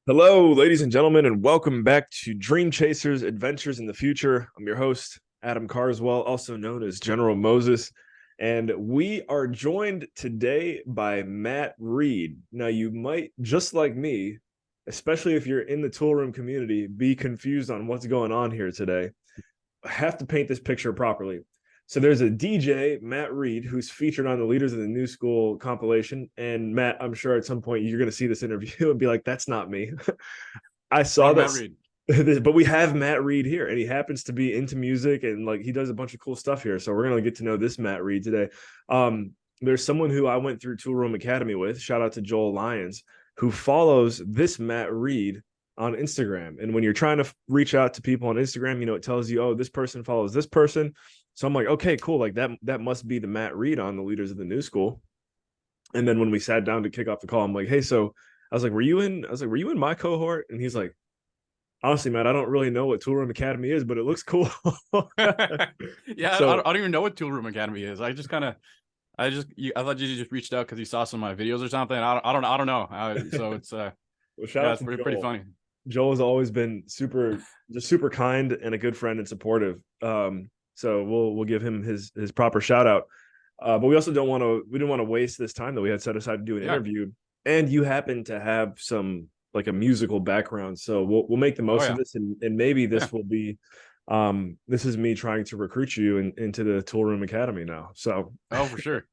Hello, ladies and gentlemen, and welcome back to Dream Chasers Adventures in the Future. I'm your host, Adam Carswell, also known as General Moses, and we are joined today by Matt Reid. Now, you might, just like me, especially if you're in the Toolroom community, be confused on what's going on here today. I have to paint this picture properly. So there's a DJ, Matt Reid, who's featured on the Leaders of the New School compilation. And Matt, I'm sure at some point you're going to see this interview and be like, that's not me. I saw Wrong Matt this, Reid. but we have Matt Reid here, and he happens to be into music and like he does a bunch of cool stuff here. So we're gonna get to know this Matt Reid today. There's someone who I went through Toolroom Academy with. Shout out to Joel Lyons, who follows this Matt Reid on Instagram. And when you're trying to reach out to people on Instagram, it tells you, oh, this person follows this person. So I'm like, okay, cool. Like that must be the Matt Reid on the Leaders of the New School. And then when we sat down to kick off the call, I'm like, hey, so I was like, were you in my cohort? And he's like, honestly, man, I don't really know what Toolroom Academy is, but it looks cool. Yeah, So, I don't even know what Toolroom Academy is. I thought you just reached out because you saw some of my videos or something. I don't know. So it's well, shout yeah, out it's to pretty Joel. funny. Joel has always been super kind and a good friend and supportive. So we'll give him his proper shout out. But we didn't want to waste this time that we had set aside to do an Yeah. interview. And you happen to have some like a musical background, so we'll make the Oh most of yeah. this, and maybe Yeah. this will be, this is me trying to recruit you into the Toolroom Academy now. So, Oh, for sure.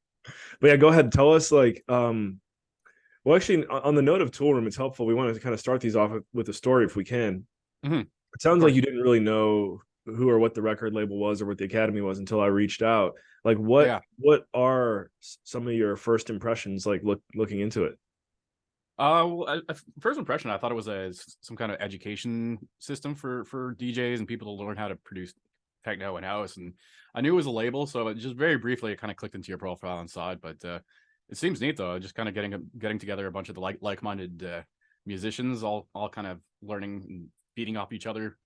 but yeah, go ahead and tell us like, well, actually, on the note of Toolroom, it's helpful. We want to kind of start these off with a story if we can. Hmm. It Of sounds like you course. didn't really know who or what the record label was or what the academy was until I reached out. Like, Yeah. what are some of your first impressions like looking into it? Well, first impression, I thought it was some kind of education system for DJs and people to learn how to produce techno in house, and I knew it was a label, so just very briefly, it kind of clicked into your profile inside. But it seems neat though, just kind of getting together a bunch of the like-minded musicians, all kind of learning and feeding off each other,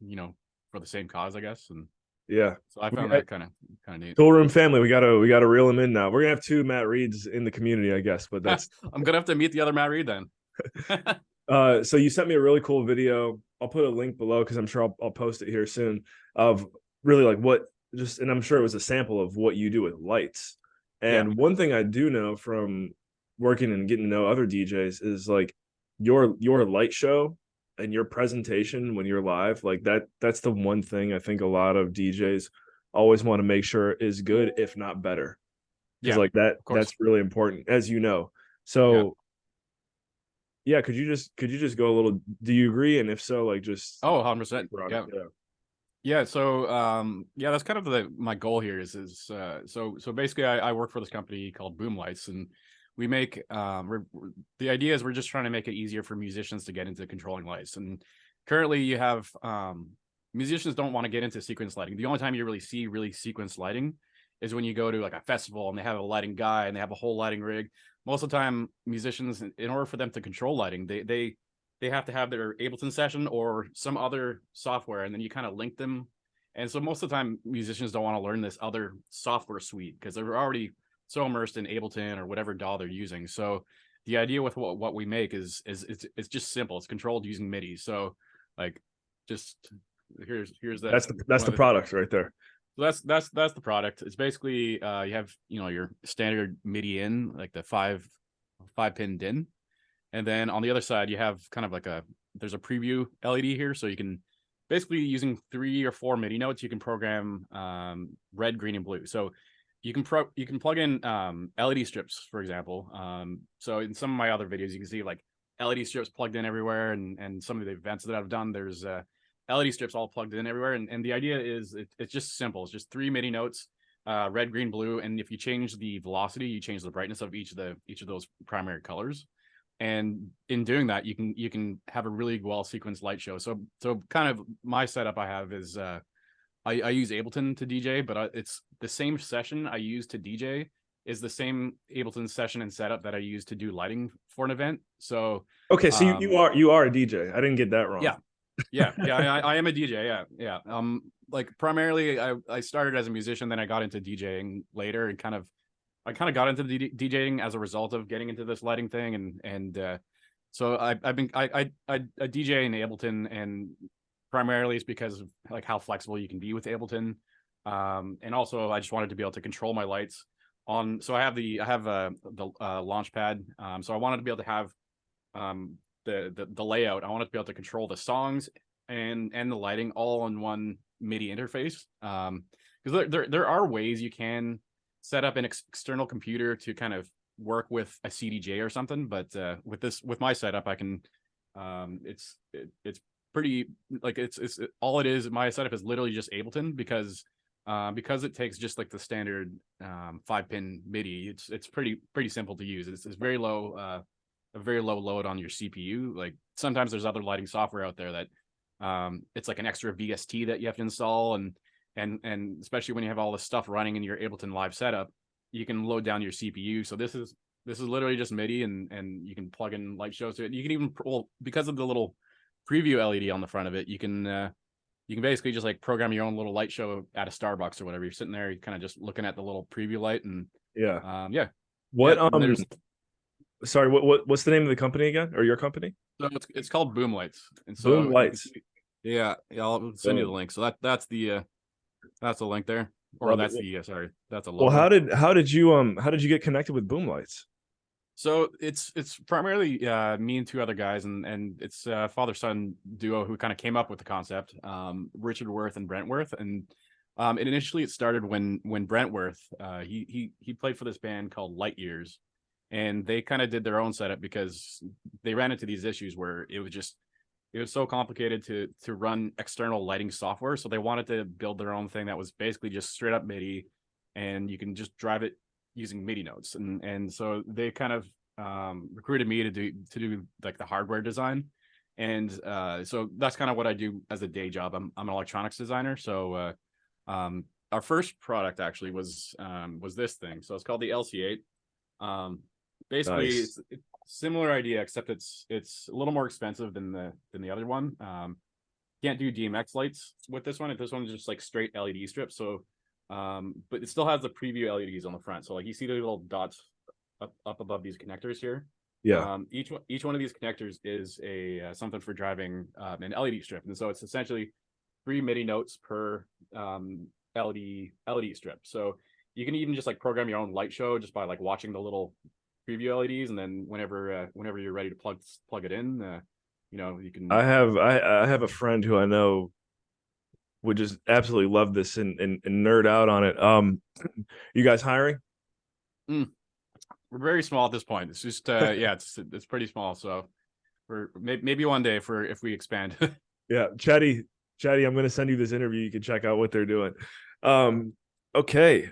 for the same cause, I guess. And Yeah, so I we found got that kind of neat. Toolroom family. We gotta reel them in now. We're gonna have two Matt Reids in the community, I guess. But that's I'm gonna have to meet the other Matt Reid then. so you sent me a really cool video. I'll put a link below because I'm sure I'll post it here soon of really like what just, and I'm sure it was a sample of what you do with lights. Yeah. And one thing I do know from working and getting to know other DJs is like your light show and your presentation when you're live, like that's the one thing I think a lot of DJs always want to make sure is good, if not better. Because Yeah, like of course. that's really important, as you know. Yeah. So yeah, could you just go a little, do you agree? And if so, like just Oh, 100%. product. Yeah. Yeah. Yeah, so yeah, that's kind of my goal here so basically I work for this company called Boom Lights, and we make the idea is we're just trying to make it easier for musicians to get into controlling lights. And currently you have musicians don't want to get into sequence lighting. The only time you really see sequence lighting is when you go to like a festival and they have a lighting guy and they have a whole lighting rig. Most of the time musicians, in order for them to control lighting, they have to have their Ableton session or some other software, and then you kind of link them. And so most of the time, musicians don't want to learn this other software suite because they're already so immersed in Ableton or whatever DAW they're using. So the idea with what we make is it's just simple. It's controlled using MIDI. So like, just here's that That's one the of the. product right there. So that's the product. It's basically you have your standard MIDI in, like the five pin DIN, and then on the other side, you have kind of like there's a preview LED here. So you can basically, using 3 or 4 MIDI notes, you can program red, green, and blue. So you can plug in LED strips, for example. So in some of my other videos, you can see like LED strips plugged in everywhere. And some of the events that I've done, there's LED strips all plugged in everywhere. And the idea is it's just simple. It's just 3 MIDI notes, red, green, blue. And if you change the velocity, you change the brightness of each of those primary colors. And in doing that, you can have a really well sequenced light show. So kind of my setup I have is I use Ableton to DJ, but it's the same session I use to DJ is the same Ableton session and setup that I use to do lighting for an event. So Okay, so um you are a DJ. I didn't get that wrong. yeah, yeah, I am a DJ. Yeah. Like primarily I started as a musician, then I got into DJing later, and I kind of got into the DJing as a result of getting into this lighting thing. And So I've been I DJ in Ableton, and primarily it's because of like how flexible you can be with Ableton, and also I just wanted to be able to control my lights on. So I have the launch pad. So I wanted to be able to have the layout. I wanted to be able to control the songs and the lighting all on one MIDI interface. Because there are ways you can set up an external computer to kind of work with a CDJ or something, but with my setup, I can it's pretty like it's all it is. My setup is literally just Ableton because it takes just like the standard 5-pin MIDI. It's pretty simple to use. It's very low a very low load on your CPU. Like sometimes there's other lighting software out there that it's like an extra VST that you have to install, and especially when you have all this stuff running in your Ableton Live setup, you can load down your CPU. So this is literally just MIDI, and you can plug in light shows to it. You can even, well, because of the little preview LED on the front of it, you can basically just like program your own little light show at a Starbucks or whatever. You're sitting there, you're kind of just looking at the little preview light, and Yeah. yeah. What And there's sorry, what's the name of the company again, or your company? so it's called Boom Lights, and Boom so you can Lights. see, yeah, I'll send you the Boom. link. So that's the link there, or Love it. that's the sorry, that's a Well, logo. how did you get connected with Boom Lights? So it's primarily me and two other guys, and it's a father son duo who kind of came up with the concept, Richard Worth and Brent Worth, and it initially it started when Brent Worth he played for this band called Light Years, and they kind of did their own setup because they ran into these issues where it was so complicated to run external lighting software, so they wanted to build their own thing that was basically just straight up MIDI, and you can just drive it using MIDI notes, and so they kind of recruited me to do like the hardware design, and so that's kind of what I do as a day job. I'm an electronics designer, so our first product actually was this thing. So it's called the LC8. Basically, Nice. it's similar idea, except it's a little more expensive than the other one. Can't do DMX lights with this one. This one's just like straight LED strips. So but it still has the preview LEDs on the front. So like you see the little dots up above these connectors here. Yeah. Each one of these connectors is a something for driving an LED strip, and so it's essentially 3 MIDI notes per LED strip. So you can even just like program your own light show just by like watching the little preview LEDs, and then whenever you're ready to plug it in, you can. I have a friend who I know would just absolutely love this and nerd out on it. You guys hiring? We're very small at this point. It's just yeah, it's pretty small. So for maybe one day if we expand. Yeah, Chatty, I'm going to send you this interview. You can check out what they're doing. Okay.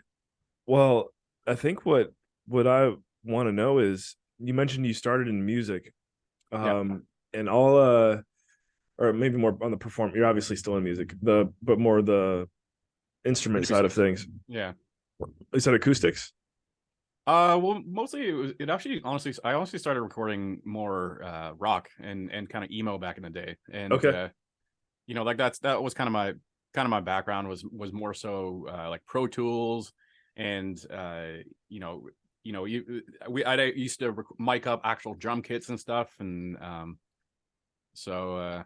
Well, I think what I want to know is, you mentioned you started in music, Yeah, and all or maybe more on the perform. You're obviously still in music, but more the instrument side of things. yeah. You said acoustics. Well, mostly it actually honestly I honestly started recording more rock and kind of emo back in the day, and Okay. like that was kind of my background was more so like Pro Tools, and I used to mic up actual drum kits and stuff, and so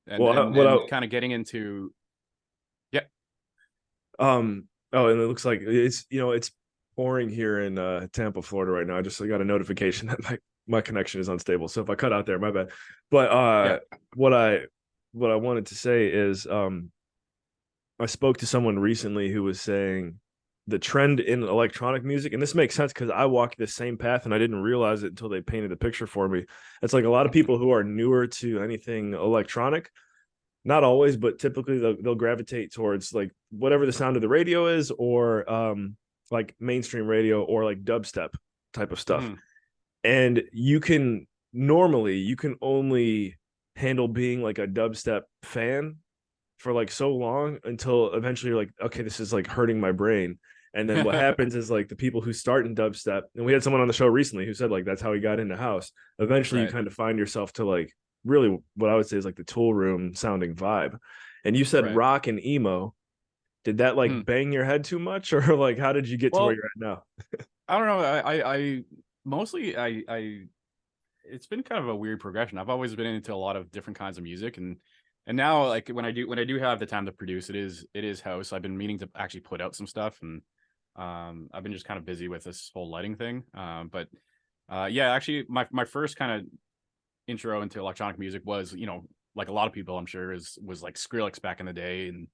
Well, and kind of getting into, yeah. oh, and it looks like it's pouring here in Tampa, Florida right now. I just got a notification that my connection is unstable. So if I cut out there, my bad. But Yeah. what I wanted to say is, I spoke to someone recently who was saying the trend in electronic music, and this makes sense because I walked the same path and I didn't realize it until they painted a picture for me. It's like a lot of people who are newer to anything electronic, not always, but typically they'll gravitate towards like whatever the sound of the radio is, or like mainstream radio, or like dubstep type of stuff. Mhm. And you can only handle being like a dubstep fan for like so long until eventually you're like, okay, this is like hurting my brain. And then what happens is, like, the people who start in dubstep, and we had someone on the show recently who said like that's how he got into house. Eventually you Right. kind of find yourself to like really what I would say is like the Toolroom sounding vibe. And you said Right. rock and emo. Did that like Hmm. bang your head too much, or like how did you get to where Well, you're at now? I don't know. I mostly I it's been kind of a weird progression. I've always been into a lot of different kinds of music, and now like when I do have the time to produce, it is house. I've been meaning to actually put out some stuff, and I've been just kind of busy with this whole lighting thing. But yeah, actually my first kind of intro into electronic music was, like a lot of people I'm sure was like Skrillex back in the day, and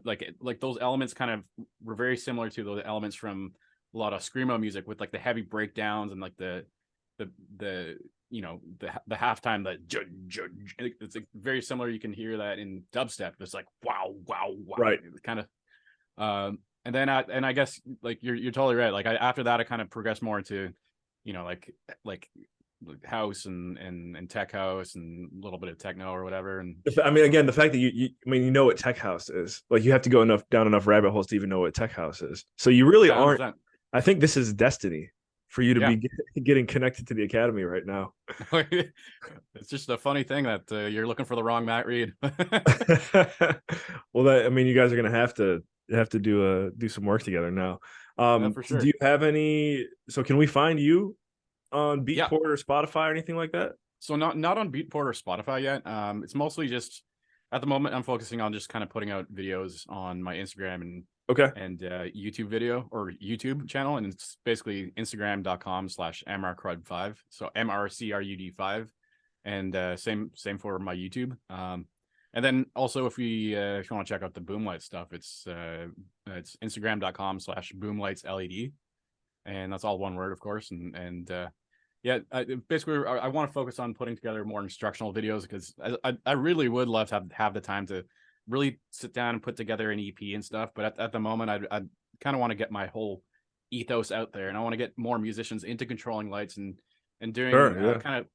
like those elements kind of were very similar to those elements from a lot of screamo music with like the heavy breakdowns and like the the halftime it's like very similar. You can hear that in dubstep. It's like wow wow wow, Right. kind of. And then I guess like you're totally right. Like after that I kind of progressed more into like house and tech house and a little bit of techno or whatever. And I mean, again, the fact that I mean, you know what tech house is. Like, you have to go down enough rabbit holes to even know what tech house is. So you really yeah, aren't. 100%. I think this is destiny for you to Yeah. be getting connected to the academy right now. It's just a funny thing that you're looking for the wrong Matt Reid. Well, I mean, you guys are gonna have to do some work together now. Yeah, for Do sure. you have any? So can we find you on Yeah. Beatport or Spotify or anything like that? So not on Beatport or Spotify yet. It's mostly just at the moment I'm focusing on just kind of putting out videos on my Instagram Okay. and YouTube video or YouTube channel, and it's basically instagram.com/mrcrud5. So MRCRUD5, and same for my YouTube. And then also if you want to check out the Boomlight stuff, it's instagram.com/boomlightsled, and that's all one word, of course. And yeah, basically I want to focus on putting together more instructional videos, because I really would love to have the time to really sit down and put together an EP and stuff. But at the moment, I kind of want to get my whole ethos out there, and I want to get more musicians into controlling lights and doing Sure. Yeah. kind of,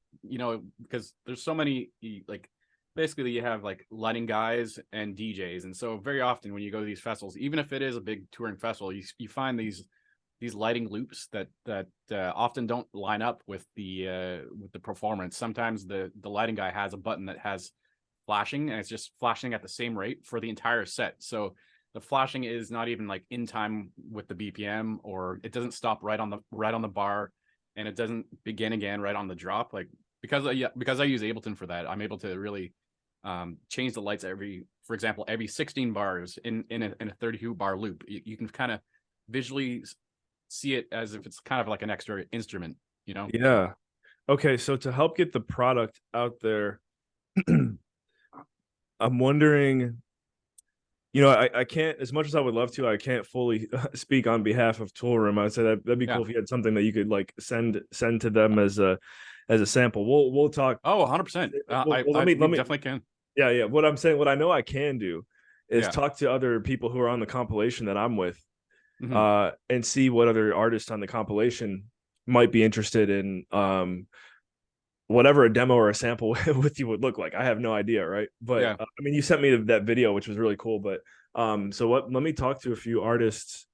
because there's so many, like basically you have like lighting guys and DJs, and so very often when you go to these festivals, even if it is a big touring festival, you find these lighting loops that often don't line up with the performance. Sometimes the lighting guy has a button that has flashing, and it's just flashing at the same rate for the entire set. So the flashing is not even like in time with the BPM, or it doesn't stop right on the bar, and it doesn't begin again right on the drop. Like because I use Ableton for that, I'm able to really change the lights for example, every 16 bars in a 32 bar loop. You can kind of visually see it as if it's kind of like an extra instrument, Yeah. Okay. So to help get the product out there, I'm wondering, I can't, as much as I would love to, I can't fully speak on behalf of Toolroom. I'd say that'd be Yeah. cool if you had something that you could like send to them as a sample. We'll talk. Oh, 100%. Let me Definitely can. Yeah. What I'm saying, what I know I can do is Yeah. talk to other people who are on the compilation that I'm with, Mm-hmm. and see what other artists on the compilation might be interested in whatever a demo or a sample with you would look like. I have no idea, right? But Yeah. I mean, you sent me that video, which was really cool. But so let me talk to a few artists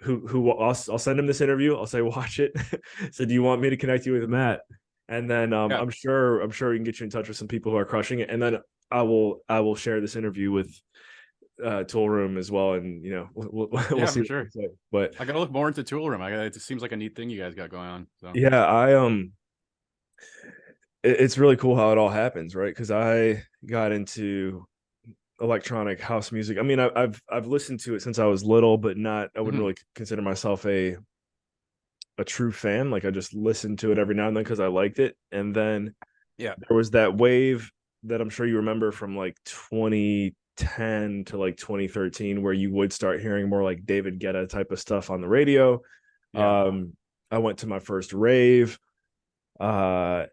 who I'll send them this interview. I'll say watch it. So do you want me to connect you with Matt? And then Yeah. I'm sure we can get you in touch with some people who are crushing it. And then I will share this interview with Toolroom as well, and we'll Yeah, see for what sure. they say. But I gotta look more into Toolroom. It seems like a neat thing you guys got going on. So yeah, it's really cool how it all happens, right? Because I got into electronic house music. I mean, I've listened to it since I was little, but I wouldn't mm-hmm. really consider myself a true fan. Like, I just listened to it every now and then because I liked it. And then Yeah. there was that wave that I'm sure you remember from like 2010 to like 2013, where you would start hearing more like David Guetta type of stuff on the radio. Yeah. I went to my first rave. I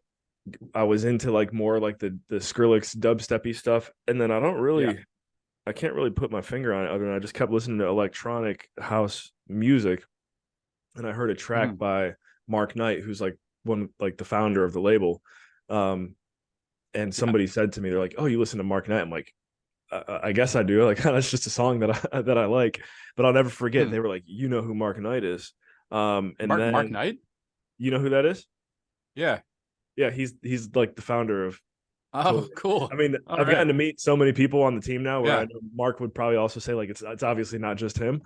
was into like more like the Skrillex dubsteppy stuff, and then Yeah. I can't really put my finger on it other than I just kept listening to electronic house music, and I heard a track Mm-hmm. by Mark Knight, who's like the founder of the label, and Yeah. somebody said to me, they're like, "Oh, you listen to Mark Knight?" I'm like, I guess I do. Like, that's just a song that I like, but I'll never forget. Hmm. They were like, "You know who Mark Knight is?" And Mark then Knight. you know who that is? Yeah. Yeah, he's like the founder of Oh, Tool. cool. I mean, All I've gotten right. to meet so many people on the team now where I Yeah. know Mark would probably also say like it's obviously not just him.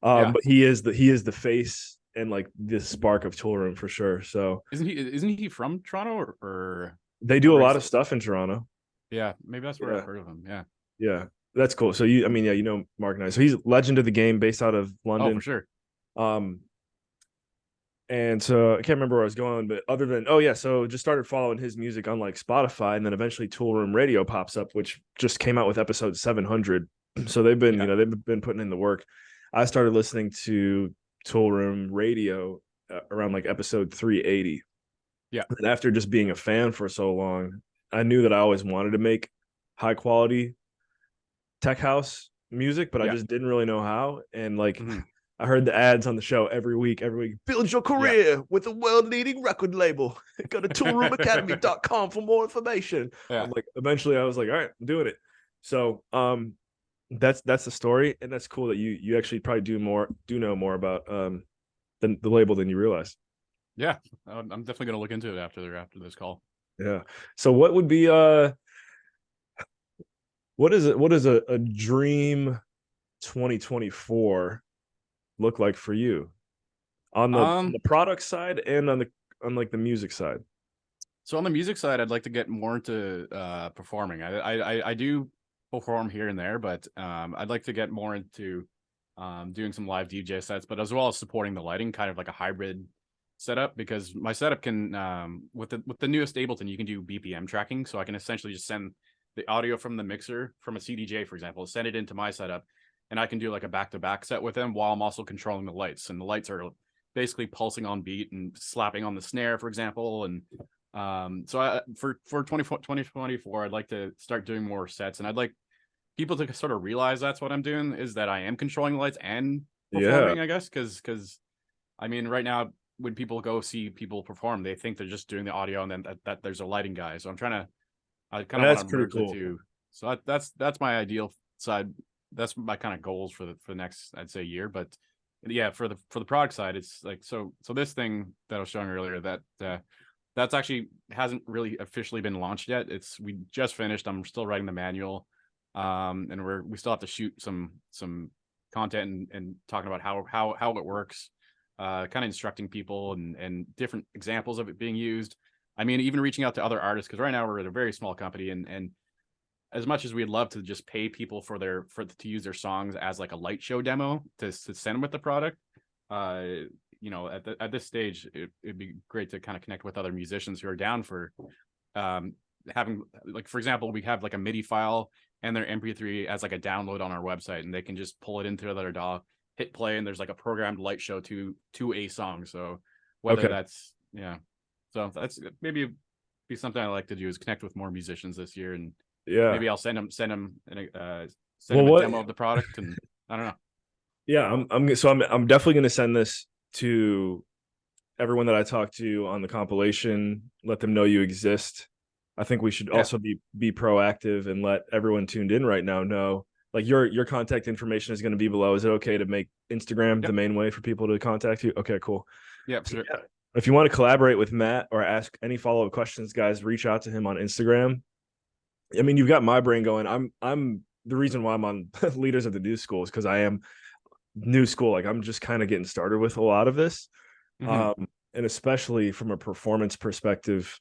Yeah. But he is the face and like this spark of Toolroom for sure. So Isn't he from Toronto or they am do I a right? lot of stuff in Toronto. Yeah, maybe that's where I've Yeah. heard of him. Yeah. Yeah. That's cool. So I mean, yeah, Mark Knight. So he's legend of the game based out of Oh, for London. sure. Um, and so I can't remember where I was going, but other than, oh yeah, so just started following his music on like Spotify, and then eventually Toolroom Radio pops up, which just came out with episode 700. So they've been, Yeah. they've been putting in the work. I started listening to Toolroom Radio around like episode 380. Yeah. And after just being a fan for so long, I knew that I always wanted to make high quality tech house music, but I Yeah. just didn't really know how. And like, Hmm. I heard the ads on the show every week. Build your Yeah. career with a world leading record label. Go to toolroomacademy.com for more information. Yeah. I'm like, eventually I was like, all right, I'm doing it. So that's the story. And that's cool that you actually probably do know more about the label than you realize. Yeah. I'm definitely gonna look into it after this call. Yeah. So what would be what is a dream 2024 look like for you on Um, the product side and on like the music side? so on the music side, I'd like to get more into performing. I do perform here and there, but I'd like to get more into doing some live DJ sets, but as well as supporting the lighting, kind of like a hybrid setup, because my setup can with the newest Ableton, you can do BPM tracking, so I can essentially just send the audio from the mixer from a CDJ, for example, send it into my setup, and I can do like a back-to-back set with them while I'm also controlling the lights, and the lights are basically pulsing on beat and slapping on the snare, for example. And so for 2024, I'd like to start doing more sets, and I'd like people to sort of realize that's what I'm doing, is that I am controlling the lights and Yeah. performing, I guess, because I mean, right now when people go see people perform, they think they're just doing the audio and then that there's a lighting guy. So I kind of want That's to pretty merge the cool. two. So that's my ideal side. That's my kind of goals for the next, I'd say, year. But yeah, for the product side, it's like so this thing that I was showing earlier, that that's actually hasn't really officially been launched yet. We just finished. I'm still writing the manual, and we still have to shoot some content and talking about how it works, kind of instructing people and different examples of it being used. I mean, even reaching out to other artists, because right now we're at a very small company, and as much as we'd love to just pay people to use their songs as like a light show demo to send them with the product, uh, at this stage, it'd be great to kind of connect with other musicians who are down for having, like, for example, we have like a MIDI file and their MP3 as like a download on our website, and they can just pull it into their DAW, hit play, and there's like a programmed light show to a song. So whether Okay. that's so that's maybe be something I like to do, is connect with more musicians this year, and Yeah. maybe I'll send them Well, a what? demo of the product, and I don't know. Yeah, I'm definitely going to send this to everyone that I talk to on the compilation. Let them know you exist. I think we should Yeah, also be proactive and let everyone tuned in right now know, like, your contact information is going to be below. Is it okay to make Instagram the yep, main way for people to contact you? Okay, cool. yeah, for So sure. yeah, if you want to collaborate with Matt or ask any follow-up questions, guys, reach out to him on Instagram. I mean, you've got my brain going. I'm the reason why I'm on Leaders of the New School is because I am new school. Like, I'm just kind of getting started with a lot of this. Hmm. And especially from a performance perspective,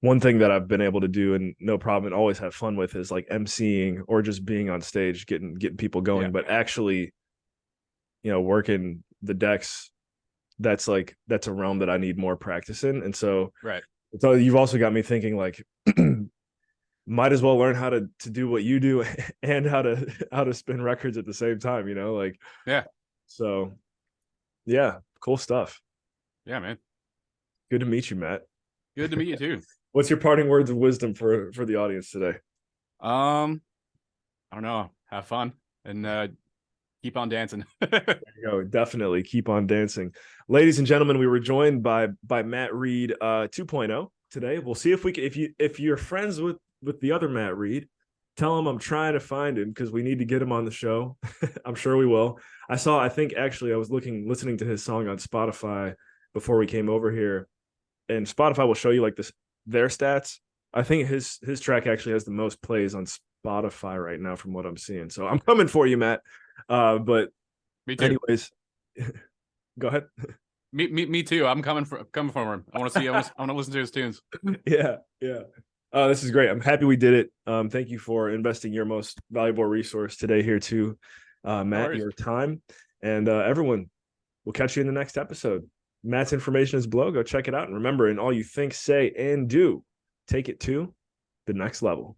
one thing that I've been able to do and no problem and always have fun with is like emceeing or just being on stage, getting people Yeah, going. But actually, working the decks, that's a realm that I need more practice in. And so right. you've also got me thinking like might as well learn how to do what you do and how to spin records at the same time, like, Yeah, so yeah, cool stuff. yeah, man. Good to meet you, Matt. Good to meet you too. What's your parting words of wisdom for the audience today? I don't know. Have fun and keep on dancing. Definitely keep on dancing. Ladies and gentlemen, we were joined by Matt Reid 2.0 today. We'll see if we can, if you're friends with the other Matt Reid, tell him I'm trying to find him because we need to get him on the show. I'm sure we will. I think actually I was listening to his song on Spotify before we came over here, and Spotify will show you like their stats. I think his track actually has the most plays on Spotify right now from what I'm seeing. So I'm coming for you, Matt. But Me too. anyways, Go ahead. Me too. I'm coming for him. I want to see. I want to listen to his tunes. Yeah, yeah. Oh, this is great. I'm happy we did it. Thank you for investing your most valuable resource today here too, No Matt, worries. your time. And everyone, we'll catch you in the next episode. Matt's information is below. Go check it out. And remember, in all you think, say, and do, take it to the next level.